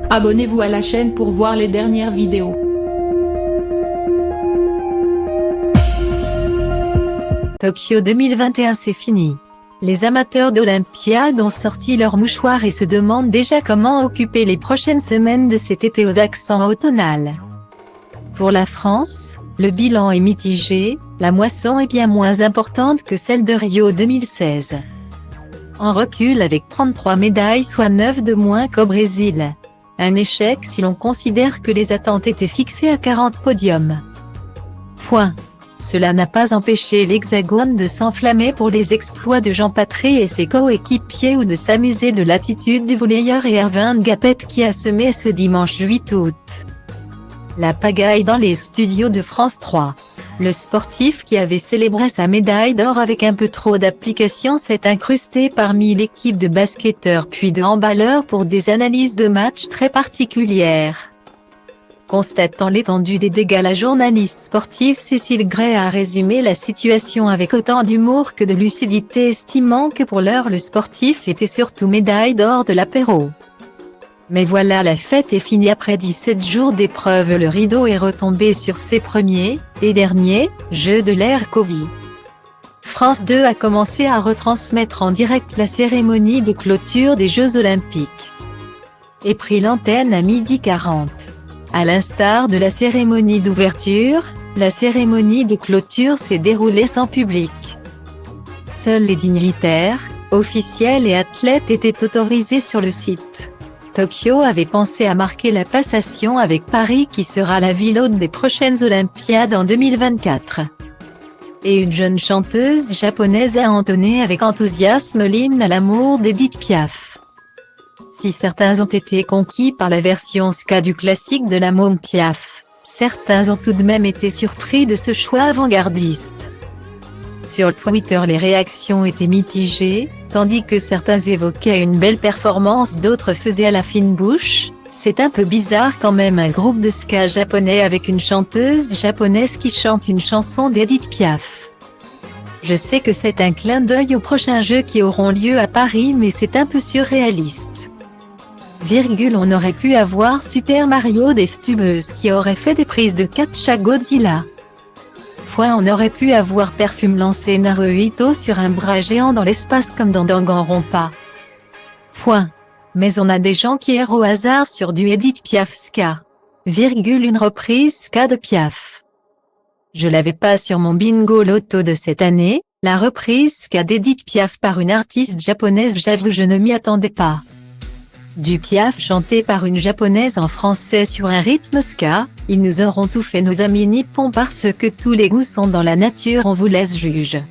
Abonnez-vous à la chaîne pour voir les dernières vidéos. Tokyo 2021 c'est fini. Les amateurs d'Olympiade ont sorti leurs mouchoirs et se demandent déjà comment occuper les prochaines semaines de cet été aux accents automnals. Pour la France, le bilan est mitigé, la moisson est bien moins importante que celle de Rio 2016. En recul avec 33 médailles soit 9 de moins qu'au Brésil. Un échec si l'on considère que les attentes étaient fixées à 40 podiums. Cela n'a pas empêché l'Hexagone de s'enflammer pour les exploits de Jean Patry et ses coéquipiers ou de s'amuser de l'attitude du volleyeur et Erwin Gapet qui a semé ce dimanche 8 août la pagaille dans les studios de France 3. Le sportif qui avait célébré sa médaille d'or avec un peu trop d'application s'est incrusté parmi l'équipe de basketteurs puis de handballeurs pour des analyses de match très particulières. Constatant l'étendue des dégâts, la journaliste sportive Cécile Gray a résumé la situation avec autant d'humour que de lucidité, estimant que pour l'heure le sportif était surtout médaille d'or de l'apéro. Mais voilà, la fête est finie après 17 jours d'épreuve, le rideau est retombé sur ses premiers, et derniers, Jeux de l'ère Covid. France 2 a commencé à retransmettre en direct la cérémonie de clôture des Jeux Olympiques. Et pris l'antenne à 12h40. À l'instar de la cérémonie d'ouverture, la cérémonie de clôture s'est déroulée sans public. Seuls les dignitaires, officiels et athlètes étaient autorisés sur le site. Tokyo avait pensé à marquer la passation avec Paris qui sera la ville hôte des prochaines Olympiades en 2024. Et une jeune chanteuse japonaise a entonné avec enthousiasme l'hymne à l'amour d'Edith Piaf. Si certains ont été conquis par la version ska du classique de la môme Piaf, certains ont tout de même été surpris de ce choix avant-gardiste. Sur Twitter, les réactions étaient mitigées, tandis que certains évoquaient une belle performance, d'autres faisaient à la fine bouche. C'est un peu bizarre quand même, un groupe de ska japonais avec une chanteuse japonaise qui chante une chanson d'Edith Piaf. Je sais que c'est un clin d'œil aux prochains Jeux qui auront lieu à Paris, mais c'est un peu surréaliste. On aurait pu avoir Super Mario des tubeuses qui aurait fait des prises de catch à Godzilla. On aurait pu avoir Perfume lancer Naruhito sur un bras géant dans l'espace comme dans Danganronpa. Mais on a des gens qui errent au hasard sur du Edith Piaf ska. Une reprise ska de Piaf. Je l'avais pas sur mon bingo loto de cette année, la reprise ska d'Edith Piaf par une artiste japonaise, j'avoue je ne m'y attendais pas. Du Piaf chanté par une japonaise en français sur un rythme ska, ils nous auront tout fait nos amis nippons parce que tous les goûts sont dans la nature, on vous laisse juge.